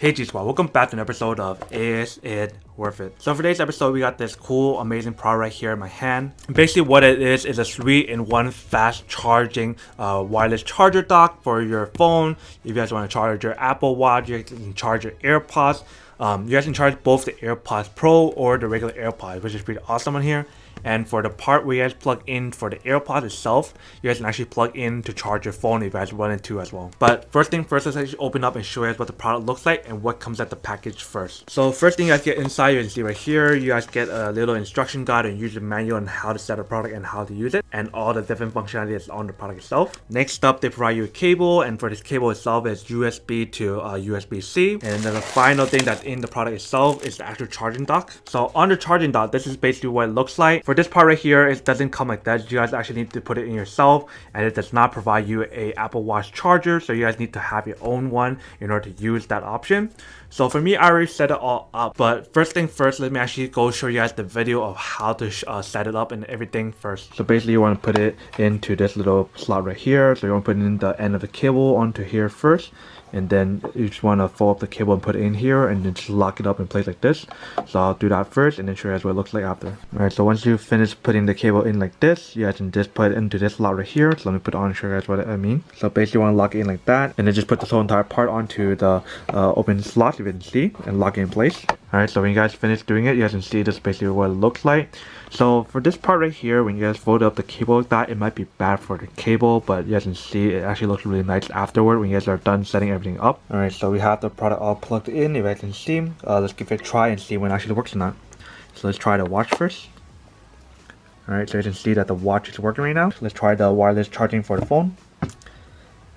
Hey G Squad, welcome back to an episode of Is It Worth It? So for today's episode, we got this cool, amazing product right here in my hand. And basically what it is a 3-in-1 fast charging wireless charger dock for your phone. If you guys want to charge your Apple Watch, you can charge your AirPods. You guys can charge both the AirPods Pro or the regular AirPods, which is pretty awesome on here. And for the part where you guys plug in for the AirPods itself, you guys can actually plug in to charge your phone if you guys want it to as well. But first thing first, let's actually open up and show you guys what the product looks like and what comes at the package first. So first thing you guys get inside, you can see right here, you guys get a little instruction guide and user manual on how to set up the product and how to use it, and all the different functionality that's on the product itself. Next up, they provide you a cable, and for this cable itself is USB to USB-C. And then the final thing that's in the product itself is the actual charging dock. So on the charging dock, this is basically what it looks like. For this part right here, it doesn't come like that. You guys actually need to put it in yourself, and it does not provide you a Apple Watch charger, so you guys need to have your own one in order to use that option. So for me, I already set it all up, but first thing first, let me actually go show you guys the video of how to set it up and everything first. So basically you want to put it into this little slot right here. So you want to put in the end of the cable onto here first, and then you just want to fold up the cable and put it in here and then just lock it up in place like this. So I'll do that first and then show you guys what it looks like after. Alright, so once you finish putting the cable in like this, you guys can just put it into this slot right here. So let me put it on and show you guys what I mean. So basically you want to lock it in like that, and then just put this whole entire part onto the open slot, if you can see, and lock it in place. Alright, so when you guys finish doing it, you guys can see this is basically what it looks like. So for this part right here, when you guys fold up the cable like that, it might be bad for the cable, but you guys can see it actually looks really nice afterward when you guys are done setting everything up. Alright, so we have the product all plugged in, if you guys can see. Let's give it a try and see when it actually works or not. So let's try the watch first. Alright, so you can see that the watch is working right now. So let's try the wireless charging for the phone.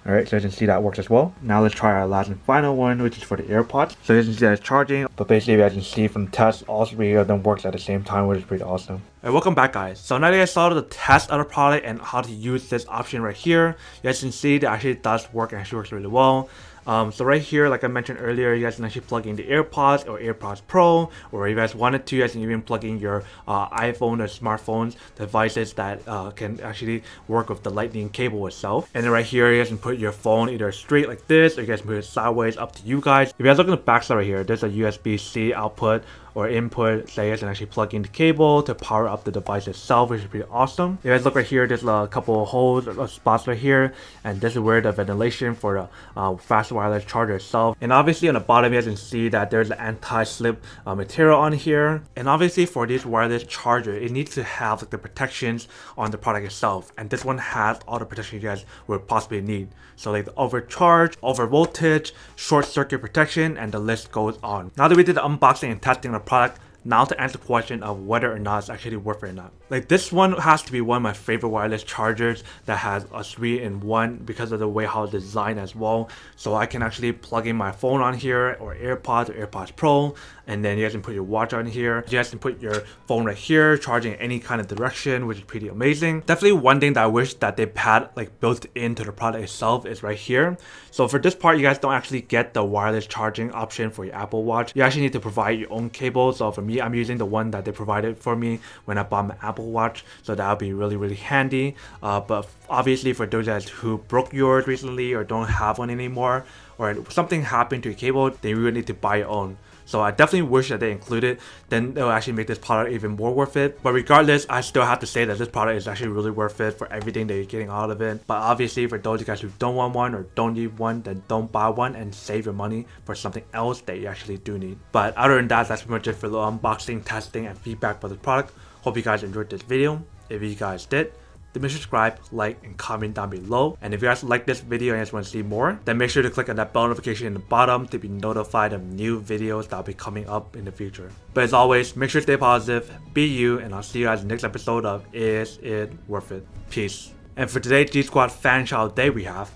Alright, so you can see that works as well. Now let's try our last and final one, which is for the AirPods. So you can see that it's charging, but basically as you can see from the test, all three of them works at the same time, which is pretty awesome. Alright, welcome back guys. So now that you guys saw the test of the product and how to use this option right here, you guys can see that actually does work and actually works really well. So right here, like I mentioned earlier, you guys can actually plug in the AirPods or AirPods Pro, or if you guys wanted to, you guys can even plug in your iPhone or smartphones devices that can actually work with the lightning cable itself. And then right here, you guys can put your phone either straight like this, or you guys can put it sideways, up to you guys. If you guys look at the back side right here, there's a USB-C output or input, so you guys can actually plug in the cable to power up the device itself, which is pretty awesome. If you guys look right here, there's a couple of holes or spots right here, and this is where the ventilation for the fast wireless charger itself. And obviously on the bottom, you guys can see that there's an anti-slip material on here. And obviously for this wireless charger, it needs to have like the protections on the product itself, and this one has all the protection you guys would possibly need. So like the overcharge, over voltage, short circuit protection, and the list goes on. Now that we did the unboxing and testing of the product, now to answer the question of whether or not it's actually worth it or not. Like this one has to be one of my favorite wireless chargers that has a 3-in-1 because of the way how it's designed as well. So I can actually plug in my phone on here, or AirPods or AirPods Pro, and then you guys can put your watch on here. You guys can put your phone right here, charging in any kind of direction, which is pretty amazing. Definitely one thing that I wish that they had like built into the product itself is right here. So for this part, you guys don't actually get the wireless charging option for your Apple Watch. You actually need to provide your own cable. So for me, I'm using the one that they provided for me when I bought my Apple Watch, so that'll be really handy. But obviously for those guys who broke yours recently or don't have one anymore, or something happened to your cable, they really need to buy your own. So I definitely wish that they included, then it'll actually make this product even more worth it. But regardless, I still have to say that this product is actually really worth it for everything that you're getting out of it. But obviously for those of you guys who don't want one or don't need one, then don't buy one and save your money for something else that you actually do need. But other than that, that's pretty much it for the unboxing, testing, and feedback for the product. Hope you guys enjoyed this video. If you guys did, then make sure to subscribe, like, and comment down below. And if you guys like this video and you guys want to see more, then make sure to click on that bell notification in the bottom to be notified of new videos that'll be coming up in the future. But as always, make sure to stay positive, be you, and I'll see you guys in the next episode of Is It Worth It? Peace. And for today's G Squad fan shout day we have